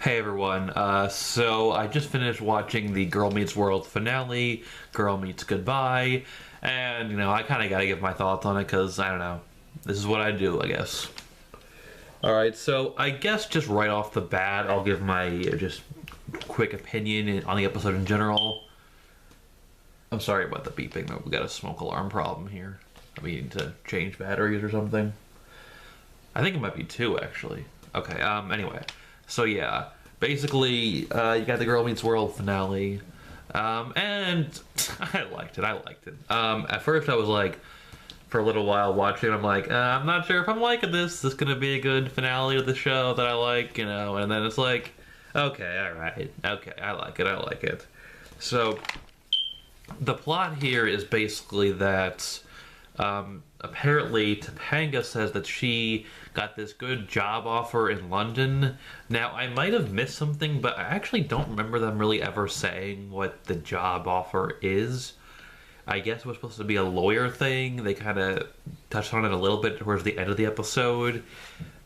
Hey everyone, so I just finished watching the Girl Meets World finale, Girl Meets Goodbye, and I kind of got to give my thoughts on it because I don't know, this is what I do, I guess. Alright, so I guess just right off the bat, I'll give my just quick opinion on the episode in general. I'm sorry about the beeping, but we got a smoke alarm problem here. I mean, to change batteries or something. I think it might be two, actually. Okay, anyway. So yeah, basically, you got the Girl Meets World finale, and I liked it. At first I was like, for a little while watching, I'm like, I'm not sure if I'm liking this. Is this gonna be a good finale of the show that I like, And then it's like, okay, alright, okay, I like it. So, the plot here is basically that apparently Topanga says that she got this good job offer in London. Now, I might have missed something, but I actually don't remember them really ever saying what the job offer is. I guess it was supposed to be a lawyer thing. They kind of touched on it a little bit towards the end of the episode,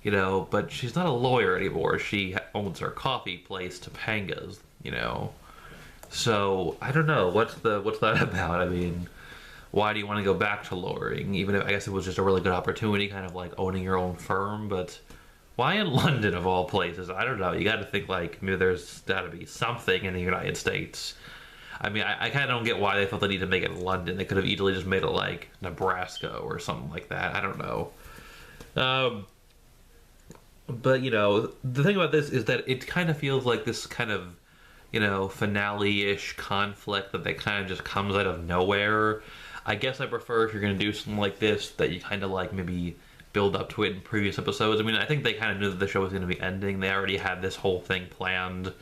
but she's not a lawyer anymore. She owns her coffee place, Topanga's. So, I don't know. What's that about? I mean, why do you want to go back to lawyering? Even if I guess it was just a really good opportunity, kind of like owning your own firm, but why in London of all places? I don't know. You got to think like maybe there's got to be something in the United States. I mean, I kind of don't get why they felt they need to make it in London. They could have easily just made it like Nebraska or something like that. I don't know. But the thing about this is that it kind of feels like this kind of finale-ish conflict that kind of just comes out of nowhere. I guess I prefer if you're going to do something like this that you kind of like maybe build up to it in previous episodes. I mean, I think they kind of knew that the show was going to be ending. They already had this whole thing planned,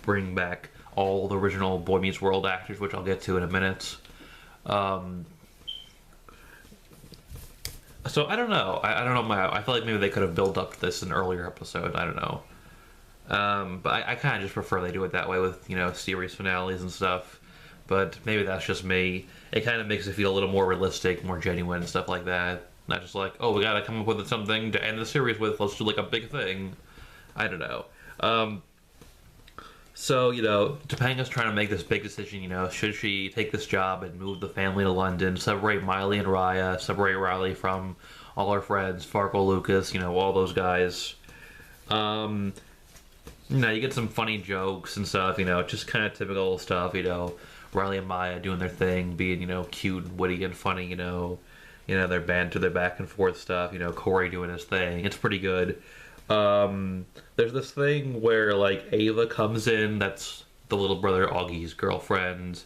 bring back all the original Boy Meets World actors, which I'll get to in a minute. So I don't know. I don't know. I feel like maybe they could have built up to this in an earlier episode. I don't know. But I kind of just prefer they do it that way with, series finales and stuff. But maybe that's just me. It kind of makes it feel a little more realistic, more genuine, and stuff like that. Not just like, oh, we gotta come up with something to end the series with. Let's do like a big thing. I don't know. So, Topanga's trying to make this big decision, should she take this job and move the family to London, separate Miley and Raya, separate Riley from all her friends, Farkle, Lucas, all those guys. You get some funny jokes and stuff, just kind of typical stuff, Riley and Maya doing their thing, being, cute and witty and funny, their banter, their back and forth stuff, Corey doing his thing. It's pretty good. There's this thing where, like, Ava comes in, that's the little brother Augie's girlfriend,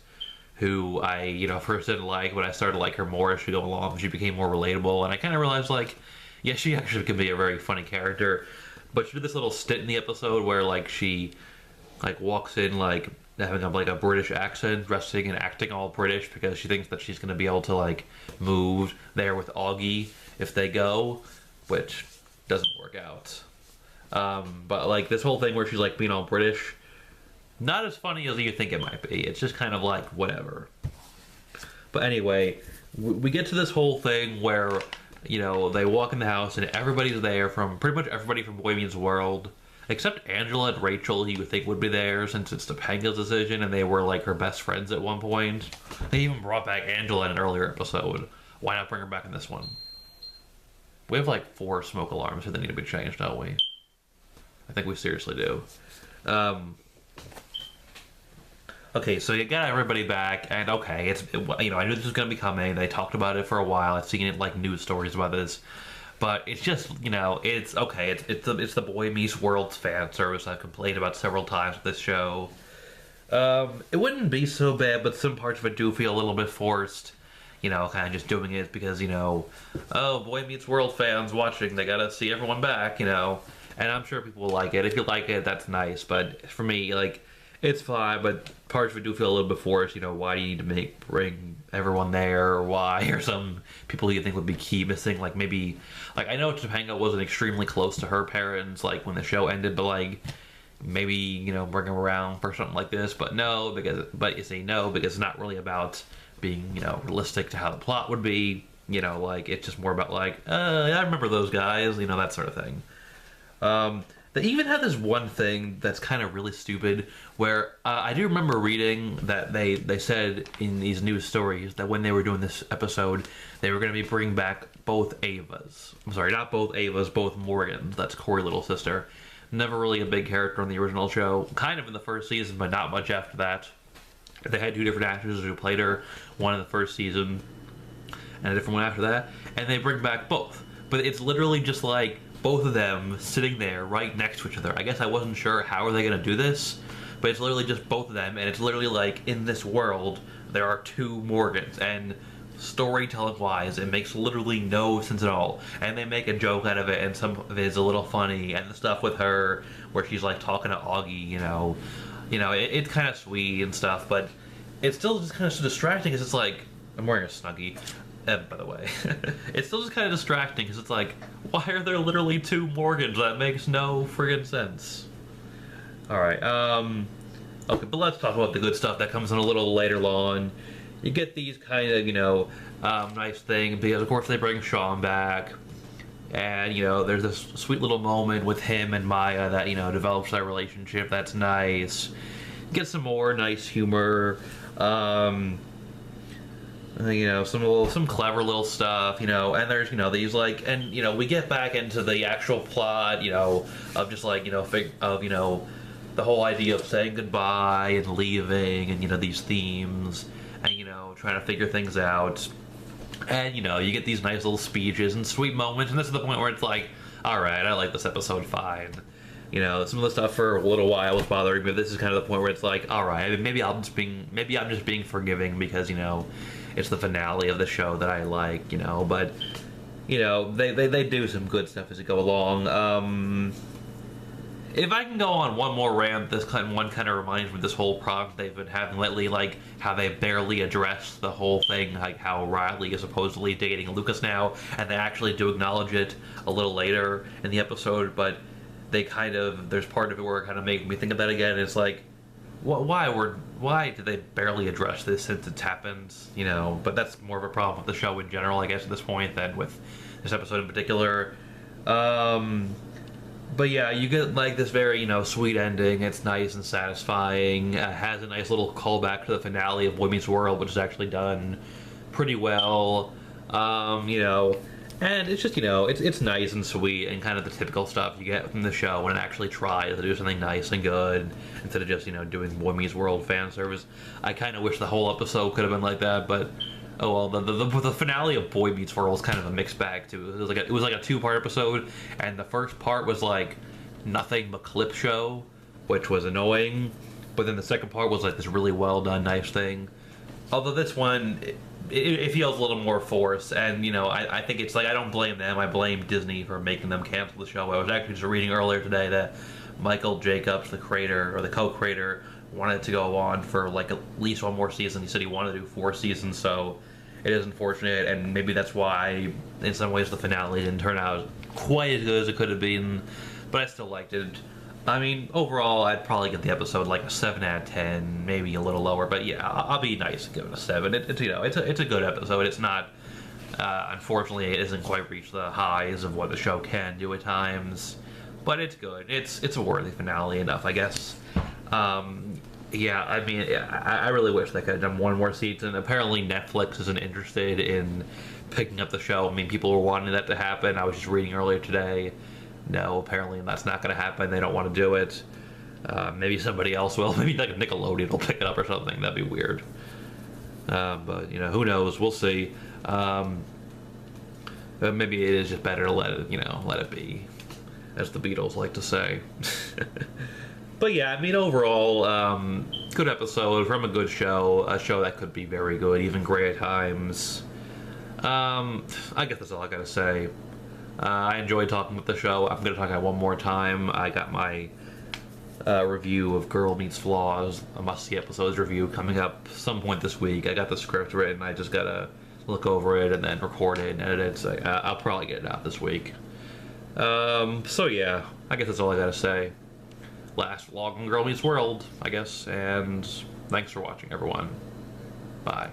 who I, first didn't like, but I started to like her more as she go along. She became more relatable, and I kind of realized, like, yeah, she actually can be a very funny character. But she did this little stint in the episode where, like, she, like, walks in, like, having a British accent, dressing and acting all British because she thinks that she's going to be able to, like, move there with Augie if they go, which doesn't work out. But, like, this whole thing where she's, like, being all British, not as funny as you think it might be. It's just kind of, like, whatever. But anyway, we get to this whole thing where, they walk in the house and everybody's there, from pretty much everybody from Boy Meets World, except Angela and Rachel, you would think would be there since it's Topanga's decision and they were like her best friends at one point. They even brought back Angela in an earlier episode. Why not bring her back in this one? We have like 4 smoke alarms that need to be changed, don't we? I think we seriously do. Okay, so you got everybody back, and okay, I knew this was going to be coming. They talked about it for a while. I've seen it like news stories about this, but it's just it's okay. It's the Boy Meets World fan service I've complained about several times with this show. It wouldn't be so bad, but some parts of it do feel a little bit forced. Kind of just doing it because oh, Boy Meets World fans watching, they gotta see everyone back, and I'm sure people will like it. If you like it, that's nice. But for me, like, it's fine, but parts of it do feel a little bit forced. Why do you need to bring everyone there, or why, or some people you think would be key missing, like maybe, like, I know Topanga wasn't extremely close to her parents, like, when the show ended, but, like, maybe, bring them around for something like this, but you say no, because it's not really about being, realistic to how the plot would be, like, it's just more about, like, I remember those guys, that sort of thing. They even had this one thing that's kind of really stupid, where I do remember reading that they said in these news stories that when they were doing this episode, they were going to be bringing back both Avas. I'm sorry, not both Avas, both Morgans. That's Corey's little sister. Never really a big character on the original show. Kind of in the first season, but not much after that. They had two different actors who played her, one in the first season and a different one after that, and they bring back both. But it's literally just like both of them sitting there right next to each other. I guess I wasn't sure how are they going to do this, but it's literally just both of them, and it's literally like in this world there are two Morgans, and storytelling-wise, it makes literally no sense at all. And they make a joke out of it, and some of it is a little funny, and the stuff with her where she's like talking to Augie, it's kind of sweet and stuff, but it's still just kind of distracting because it's like, I'm wearing a Snuggie, by the way. It's still just kind of distracting because it's like, why are there literally two Morgans? That makes no friggin' sense. Alright, okay, but let's talk about the good stuff that comes in a little later on. You get these kind of, nice things, because of course they bring Sean back. And, there's this sweet little moment with him and Maya that, develops that relationship. That's nice. Get some more nice humor. Some clever little stuff, and there's, these like, and, we get back into the actual plot, of just like, the whole idea of saying goodbye and leaving and, these themes and, trying to figure things out. And, you get these nice little speeches and sweet moments, and this is the point where it's like, alright, I like this episode fine. Some of the stuff for a little while was bothering me, but this is kind of the point where it's like, alright, maybe I'm just being forgiving because, it's the finale of the show that I like, but, they do some good stuff as they go along. If I can go on one more rant, this kind of reminds me of this whole problem they've been having lately, like how they barely address the whole thing, like how Riley is supposedly dating Lucas now, and they actually do acknowledge it a little later in the episode, but there's part of it where it kind of makes me think of that again. It's like, why did they barely address this since it's happened, but that's more of a problem with the show in general, I guess, at this point, than with this episode in particular. But yeah, you get like this very, sweet ending. It's nice and satisfying. Has a nice little callback to the finale of Boy Meets World, which is actually done pretty well. And it's just, it's nice and sweet and kind of the typical stuff you get from the show when it actually tries to do something nice and good instead of just, doing Boy Meets World fan service. I kind of wish the whole episode could have been like that, but oh well. The finale of Boy Meets World was kind of a mixed bag too. It was like a two-part episode, and the first part was like nothing but clip show, which was annoying. But then the second part was like this really well done, nice thing. Although this one, it feels a little more forced, and I think it's like, I don't blame them. I blame Disney for making them cancel the show. I was actually just reading earlier today that Michael Jacobs, the creator or the co-creator, wanted to go on for like at least one more season. He said he wanted to do 4 seasons, so it is unfortunate, and maybe that's why in some ways the finale didn't turn out quite as good as it could have been, but I still liked it. I mean, overall, I'd probably get the episode like a 7 out of 10, maybe a little lower, but yeah, I'll be nice and give it a 7. It's a good episode. It's not, unfortunately, it isn't quite reached the highs of what the show can do at times, but it's good. It's a worthy finale enough, I guess. Yeah, I mean, I really wish they could have done one more season. Apparently Netflix isn't interested in picking up the show. I mean, people were wanting that to happen. I was just reading earlier today. No, apparently that's not going to happen. They don't want to do it. Maybe somebody else will. Maybe like Nickelodeon will pick it up or something. That'd be weird. But, who knows? We'll see. But maybe it is just better to let it be, as the Beatles like to say. But yeah, I mean, overall, good episode from a good show. A show that could be very good, even great at times. I guess that's all I gotta say. I enjoyed talking with the show. I'm gonna talk about it one more time. I got my review of Girl Meets Flaws, a must-see episodes review, coming up some point this week. I got the script written. I just gotta look over it and then record it and edit it. So I'll probably get it out this week. So yeah, I guess that's all I gotta say. Last vlog on Girl Meets World, I guess, and thanks for watching, everyone. Bye.